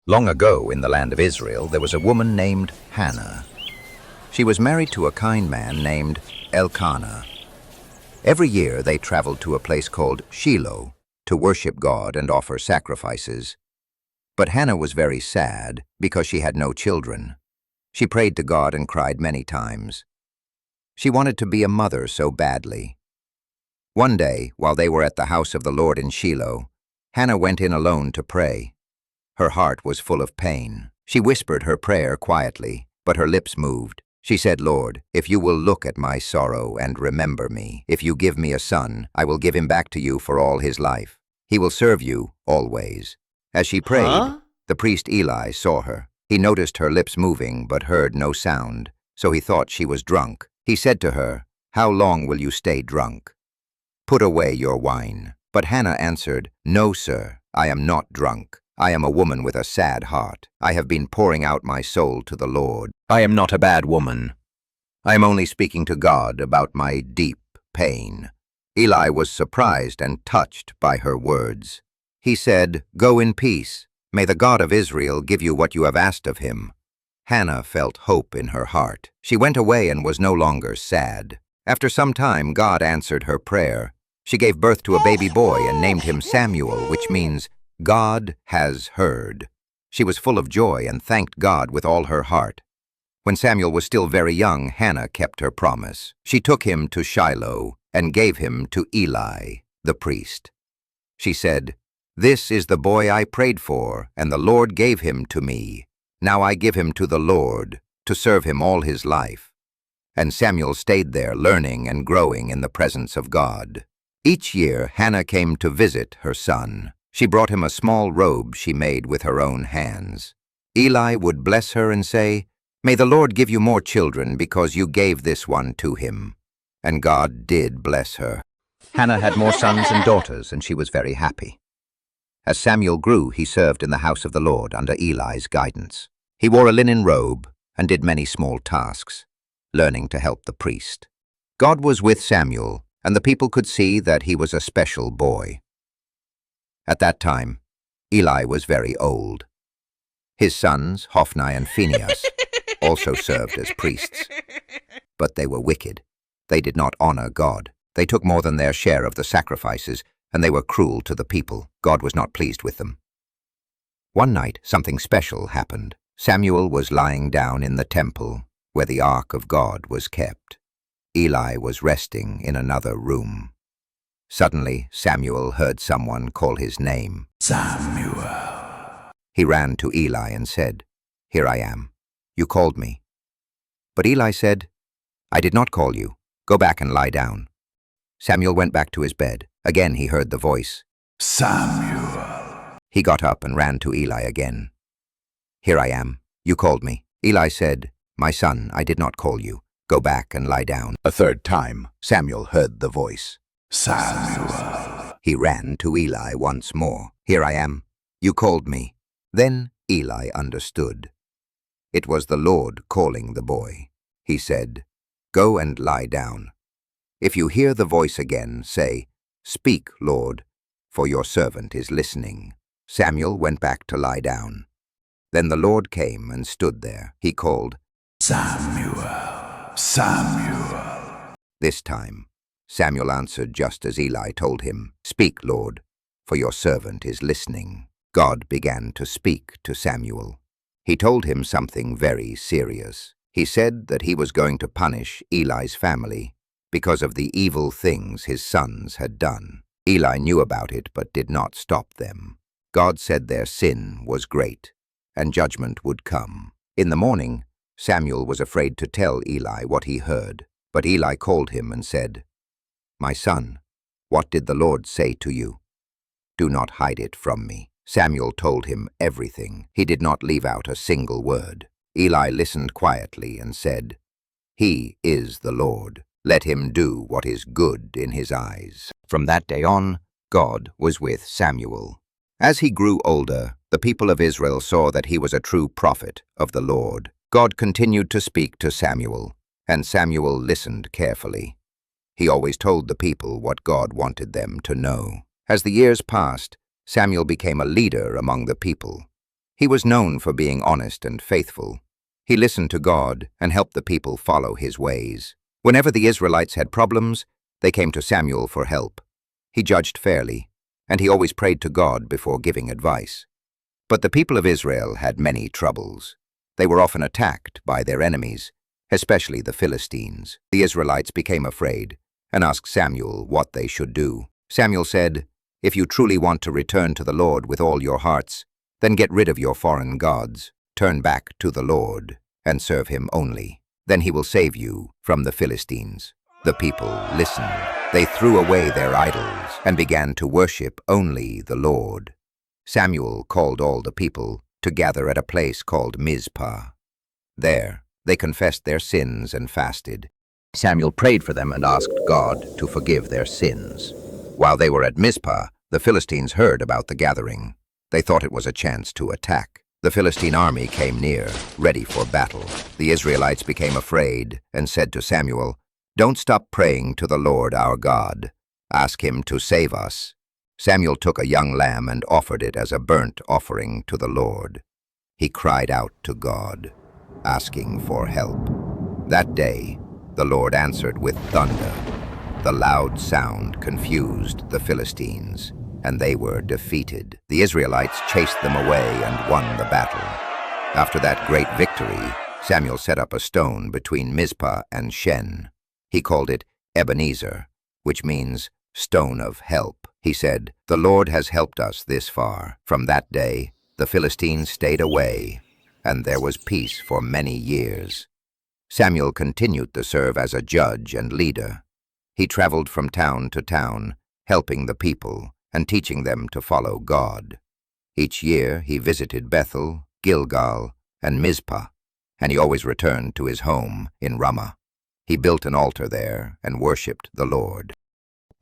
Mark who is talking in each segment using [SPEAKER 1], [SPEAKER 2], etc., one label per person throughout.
[SPEAKER 1] Long ago in the land of Israel, there was a woman named Hannah. She was married to a kind man named Elkanah. Every year they traveled to a place called Shiloh to worship God and offer sacrifices. But Hannah was very sad because she had no children. She prayed to God and cried many times. She wanted to be a mother so badly. One day, while they were at the house of the Lord in Shiloh, Hannah went in alone to pray. Her heart was full of pain. She whispered her prayer quietly, but her lips moved. She said, "Lord, if you will look at my sorrow and remember me, if you give me a son, I will give him back to you for all his life. He will serve you always." As she prayed, the priest Eli saw her. He noticed her lips moving but heard no sound, so he thought she was drunk. He said to her, "How long will you stay drunk? Put away your wine." But Hannah answered, "No, sir, I am not drunk. I am a woman with a sad heart. I have been pouring out my soul to the Lord. I am not a bad woman. I am only speaking to God about my deep pain." Eli was surprised and touched by her words. He said, "Go in peace. May the God of Israel give you what you have asked of him." Hannah felt hope in her heart. She went away and was no longer sad. After some time, God answered her prayer. She gave birth to a baby boy and named him Samuel, which means God has heard. She was full of joy and thanked God with all her heart. When Samuel was still very young, Hannah kept her promise. She took him to Shiloh and gave him to Eli, the priest. She said, "This is the boy I prayed for, and the Lord gave him to me. Now I give him to the Lord, to serve him all his life." And Samuel stayed there, learning and growing in the presence of God. Each year, Hannah came to visit her son. She brought him a small robe she made with her own hands. Eli would bless her and say, "May the Lord give you more children because you gave this one to him." And God did bless her. Hannah had more sons and daughters, and she was very happy. As Samuel grew, he served in the house of the Lord under Eli's guidance. He wore a linen robe and did many small tasks, learning to help the priest. God was with Samuel, and the people could see that he was a special boy. At that time, Eli was very old. His sons, Hophni and Phinehas, also served as priests. But they were wicked. They did not honor God. They took more than their share of the sacrifices, and they were cruel to the people. God was not pleased with them. One night, something special happened. Samuel was lying down in the temple where the ark of God was kept. Eli was resting in another room. Suddenly, Samuel heard someone call his name. "Samuel." He ran to Eli and said, "Here I am. You called me." But Eli said, "I did not call you. Go back and lie down." Samuel went back to his bed. Again he heard the voice, "Samuel." He got up and ran to Eli again. "Here I am. You called me." Eli said, "My son, I did not call you. Go back and lie down." A third time, Samuel heard the voice, "Samuel." He ran to Eli once more. "Here I am. You called me." Then Eli understood. It was the Lord calling the boy. He said, "Go and lie down. If you hear the voice again, say, 'Speak, Lord, for your servant is listening.'" Samuel went back to lie down. Then the Lord came and stood there. He called, "Samuel, Samuel." This time, Samuel answered just as Eli told him, "Speak, Lord, for your servant is listening." God began to speak to Samuel. He told him something very serious. He said that he was going to punish Eli's family because of the evil things his sons had done. Eli knew about it but did not stop them. God said their sin was great, and judgment would come. In the morning, Samuel was afraid to tell Eli what he heard, but Eli called him and said, "My son, what did the Lord say to you? Do not hide it from me." Samuel told him everything. He did not leave out a single word. Eli listened quietly and said, "He is the Lord. Let him do what is good in his eyes." From that day on, God was with Samuel. As he grew older, the people of Israel saw that he was a true prophet of the Lord. God continued to speak to Samuel, and Samuel listened carefully. He always told the people what God wanted them to know. As the years passed, Samuel became a leader among the people. He was known for being honest and faithful. He listened to God and helped the people follow his ways. Whenever the Israelites had problems, they came to Samuel for help. He judged fairly, and he always prayed to God before giving advice. But the people of Israel had many troubles. They were often attacked by their enemies, especially the Philistines. The Israelites became afraid and asked Samuel what they should do. Samuel said, "If you truly want to return to the Lord with all your hearts, then get rid of your foreign gods, turn back to the Lord, and serve him only. Then he will save you from the Philistines." The people listened. They threw away their idols and began to worship only the Lord. Samuel called all the people to gather at a place called Mizpah. There, they confessed their sins and fasted. Samuel prayed for them and asked God to forgive their sins. While they were at Mizpah, the Philistines heard about the gathering. They thought it was a chance to attack. The Philistine army came near, ready for battle. The Israelites became afraid and said to Samuel, "Don't stop praying to the Lord our God. Ask him to save us." Samuel took a young lamb and offered it as a burnt offering to the Lord. He cried out to God, asking for help. That day, the Lord answered with thunder. The loud sound confused the Philistines, and they were defeated. The Israelites chased them away and won the battle. After that great victory, Samuel set up a stone between Mizpah and Shen. He called it Ebenezer, which means stone of help. He said, "The Lord has helped us this far." From that day, the Philistines stayed away, and there was peace for many years. Samuel continued to serve as a judge and leader. He traveled from town to town, helping the people and teaching them to follow God. Each year he visited Bethel, Gilgal, and Mizpah, and he always returned to his home in Ramah. He built an altar there and worshipped the Lord.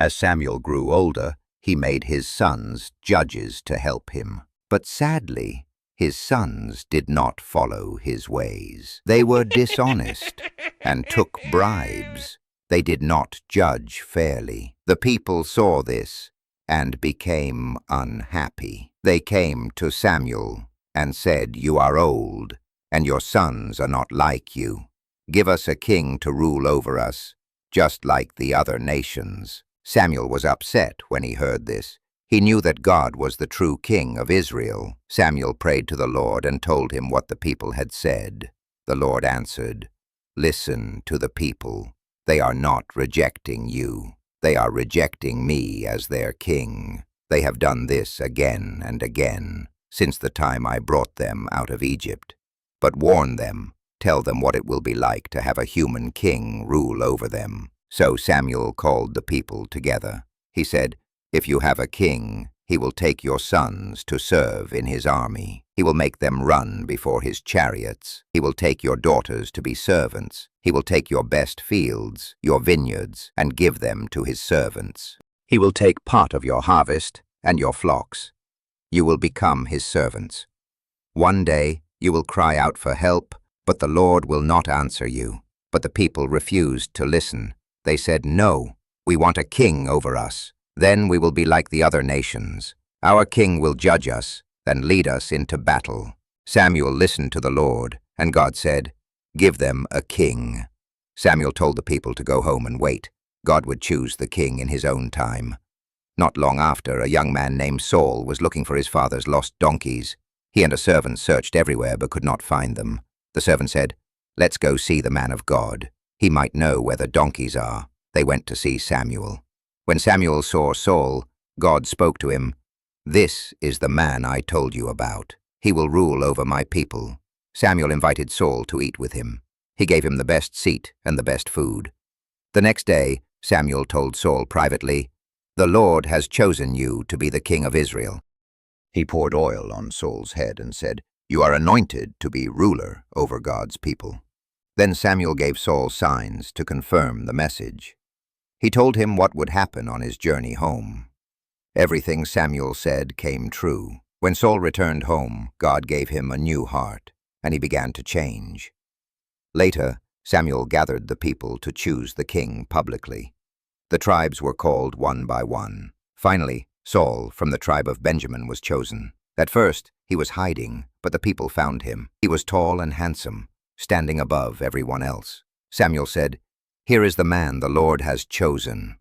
[SPEAKER 1] As Samuel grew older, he made his sons judges to help him. But sadly, his sons did not follow his ways. They were dishonest and took bribes. They did not judge fairly. The people saw this and became unhappy. They came to Samuel and said, "You are old, and your sons are not like you. Give us a king to rule over us, just like the other nations." Samuel was upset when he heard this. He knew that God was the true king of Israel. Samuel prayed to the Lord and told him what the people had said. The Lord answered, "Listen to the people. They are not rejecting you. They are rejecting me as their king. They have done this again and again, since the time I brought them out of Egypt. But warn them, tell them what it will be like to have a human king rule over them." So Samuel called the people together. He said, "If you have a king, he will take your sons to serve in his army. He will make them run before his chariots. He will take your daughters to be servants. He will take your best fields, your vineyards, and give them to his servants. He will take part of your harvest and your flocks. You will become his servants. One day you will cry out for help, but the Lord will not answer you." But the people refused to listen. They said, "No, we want a king over us. Then we will be like the other nations. Our king will judge us, then lead us into battle." Samuel listened to the Lord, and God said, "Give them a king." Samuel told the people to go home and wait. God would choose the king in his own time. Not long after, a young man named Saul was looking for his father's lost donkeys. He and a servant searched everywhere but could not find them. The servant said, "Let's go see the man of God. He might know where the donkeys are." They went to see Samuel. When Samuel saw Saul, God spoke to him, "This is the man I told you about. He will rule over my people." Samuel invited Saul to eat with him. He gave him the best seat and the best food. The next day, Samuel told Saul privately, "The Lord has chosen you to be the king of Israel." He poured oil on Saul's head and said, "You are anointed to be ruler over God's people." Then Samuel gave Saul signs to confirm the message. He told him what would happen on his journey home. Everything Samuel said came true. When Saul returned home, God gave him a new heart, and he began to change. Later, Samuel gathered the people to choose the king publicly. The tribes were called one by one. Finally, Saul, from the tribe of Benjamin, was chosen. At first, he was hiding, but the people found him. He was tall and handsome, standing above everyone else. Samuel said, "Here is the man the Lord has chosen."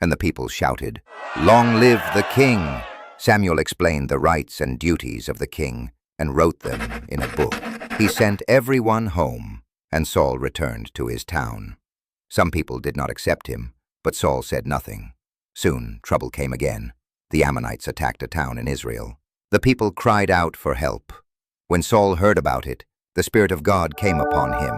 [SPEAKER 1] And the people shouted, "Long live the king!" Samuel explained the rights and duties of the king and wrote them in a book. He sent everyone home, and Saul returned to his town. Some people did not accept him, but Saul said nothing. Soon, trouble came again. The Ammonites attacked a town in Israel. The people cried out for help. When Saul heard about it, the Spirit of God came upon him.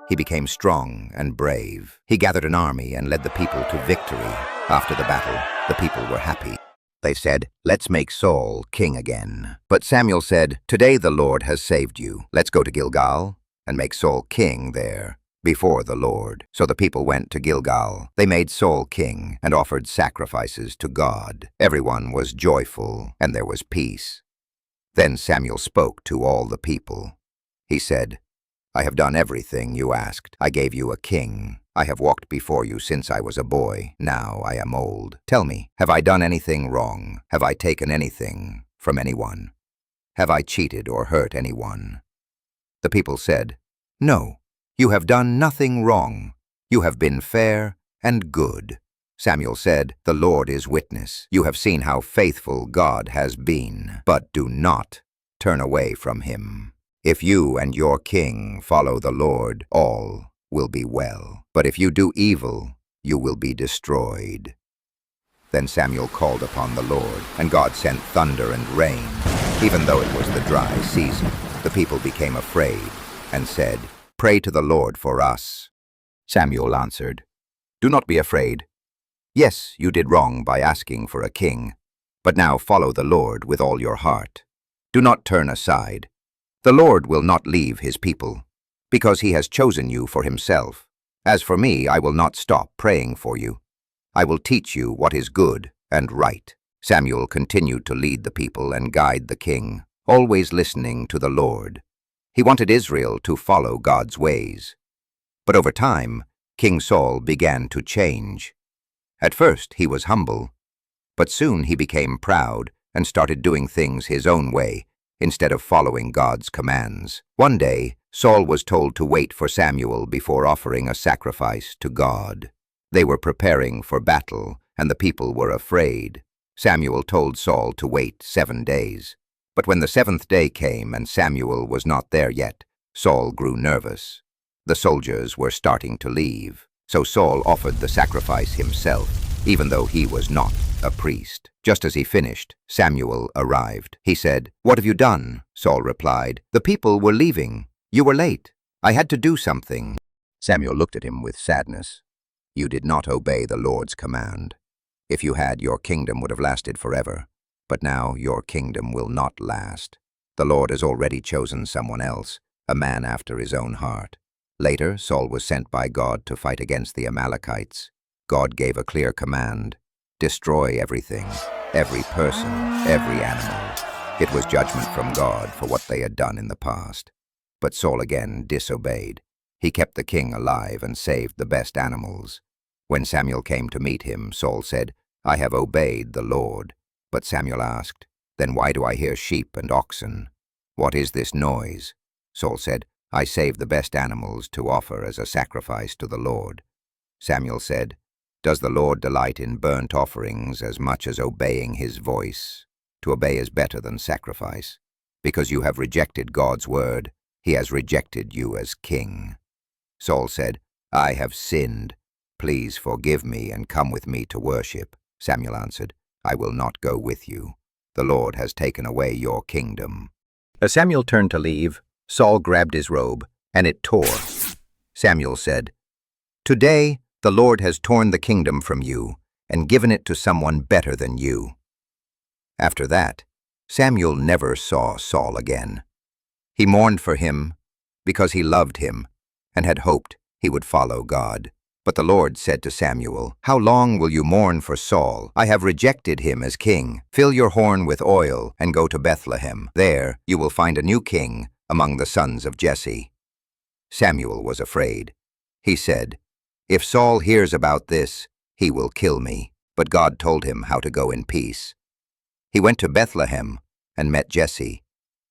[SPEAKER 1] He became strong and brave. He gathered an army and led the people to victory. After the battle, the people were happy. They said, "Let's make Saul king again." But Samuel said, "Today the Lord has saved you. Let's go to Gilgal and make Saul king there before the Lord." So the people went to Gilgal. They made Saul king and offered sacrifices to God. Everyone was joyful and there was peace. Then Samuel spoke to all the people. He said, "I have done everything you asked. I gave you a king. I have walked before you since I was a boy. Now I am old. Tell me, have I done anything wrong? Have I taken anything from anyone? Have I cheated or hurt anyone?" The people said, "No, you have done nothing wrong. You have been fair and good." Samuel said, "The Lord is witness. You have seen how faithful God has been, but do not turn away from him. If you and your king follow the Lord, all will be well. But if you do evil, you will be destroyed." Then Samuel called upon the Lord, and God sent thunder and rain. Even though it was the dry season, the people became afraid and said, "Pray to the Lord for us." Samuel answered, "Do not be afraid. Yes, you did wrong by asking for a king, but now follow the Lord with all your heart. Do not turn aside. The Lord will not leave his people, because he has chosen you for himself. As for me, I will not stop praying for you. I will teach you what is good and right." Samuel continued to lead the people and guide the king, always listening to the Lord. He wanted Israel to follow God's ways. But over time, King Saul began to change. At first, he was humble, but soon he became proud and started doing things his own way, instead of following God's commands. One day, Saul was told to wait for Samuel before offering a sacrifice to God. They were preparing for battle, and the people were afraid. Samuel told Saul to wait 7 days. But when the 7th day came and Samuel was not there yet, Saul grew nervous. The soldiers were starting to leave, so Saul offered the sacrifice himself, even though he was not a priest. Just as he finished, Samuel arrived. He said, "What have you done?" Saul replied, "The people were leaving. You were late. I had to do something." Samuel looked at him with sadness. "You did not obey the Lord's command. If you had, your kingdom would have lasted forever. But now your kingdom will not last. The Lord has already chosen someone else, a man after his own heart." Later, Saul was sent by God to fight against the Amalekites. God gave a clear command: destroy everything, every person, every animal. It was judgment from God for what they had done in the past. But Saul again disobeyed. He kept the king alive and saved the best animals. When Samuel came to meet him, Saul said, "I have obeyed the Lord." But Samuel asked, "Then why do I hear sheep and oxen? What is this noise?" Saul said, "I saved the best animals to offer as a sacrifice to the Lord." Samuel said, "Does the Lord delight in burnt offerings as much as obeying his voice? To obey is better than sacrifice. Because you have rejected God's word, he has rejected you as king." Saul said, "I have sinned. Please forgive me and come with me to worship." Samuel answered, "I will not go with you. The Lord has taken away your kingdom." As Samuel turned to leave, Saul grabbed his robe, and it tore. Samuel said, "Today the Lord has torn the kingdom from you and given it to someone better than you." After that, Samuel never saw Saul again. He mourned for him because he loved him and had hoped he would follow God. But the Lord said to Samuel, "How long will you mourn for Saul? I have rejected him as king. Fill your horn with oil and go to Bethlehem. There you will find a new king among the sons of Jesse." Samuel was afraid. He said, "If Saul hears about this, he will kill me." But God told him how to go in peace. He went to Bethlehem and met Jesse.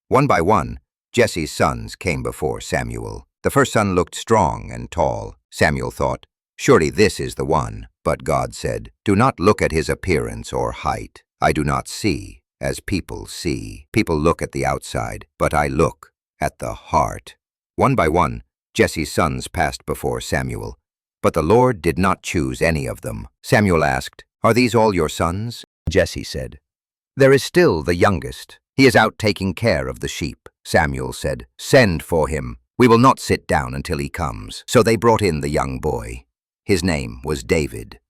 [SPEAKER 1] One by one, Jesse's sons came before Samuel. The first son looked strong and tall. Samuel thought, "Surely this is the one." But God said, "Do not look at his appearance or height. I do not see as people see. People look at the outside, but I look at the heart." One by one, Jesse's sons passed before Samuel, but the Lord did not choose any of them. Samuel asked, "Are these all your sons?" Jesse said, "There is still the youngest. He is out taking care of the sheep." Samuel said, "Send for him. We will not sit down until he comes." So they brought in the young boy. His name was David.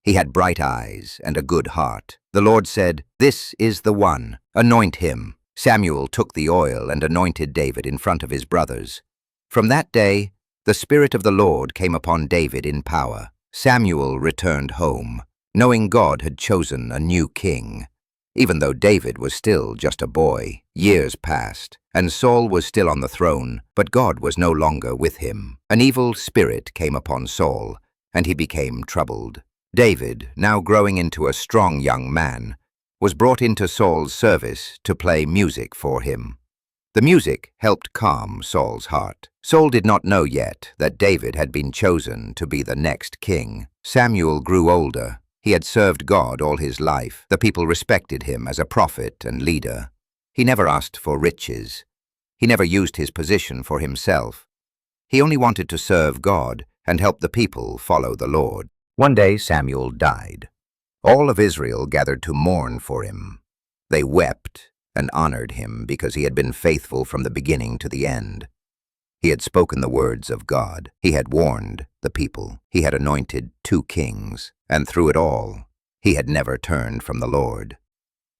[SPEAKER 1] He had bright eyes and a good heart. The Lord said, "This is the one. Anoint him." Samuel took the oil and anointed David in front of his brothers. From that day, the Spirit of the Lord came upon David in power. Samuel returned home, knowing God had chosen a new king. Even though David was still just a boy, years passed, and Saul was still on the throne, but God was no longer with him. An evil spirit came upon Saul, and he became troubled. David, now growing into a strong young man, was brought into Saul's service to play music for him. The music helped calm Saul's heart. Saul did not know yet that David had been chosen to be the next king. Samuel grew older. He had served God all his life. The people respected him as a prophet and leader. He never asked for riches. He never used his position for himself. He only wanted to serve God and help the people follow the Lord. One day Samuel died. All of Israel gathered to mourn for him. They wept and honored him because he had been faithful from the beginning to the end. He had spoken the words of God. He had warned the people. He had anointed 2 kings, and through it all, he had never turned from the Lord.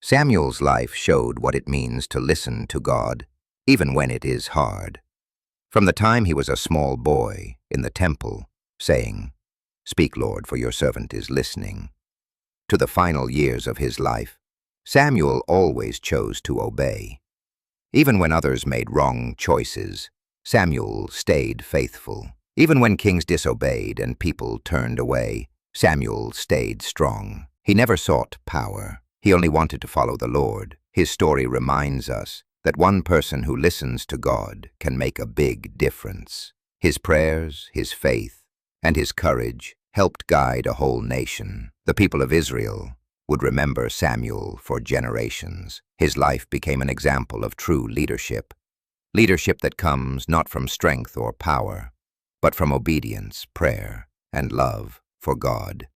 [SPEAKER 1] Samuel's life showed what it means to listen to God, even when it is hard. From the time he was a small boy in the temple, saying, "Speak, Lord, for your servant is listening," to the final years of his life, Samuel always chose to obey. Even when others made wrong choices, Samuel stayed faithful. Even when kings disobeyed and people turned away, Samuel stayed strong. He never sought power. He only wanted to follow the Lord. His story reminds us that one person who listens to God can make a big difference. His prayers, his faith, and his courage helped guide a whole nation. The people of Israel would remember Samuel for generations. His life became an example of true leadership. Leadership that comes not from strength or power, but from obedience, prayer, and love for God.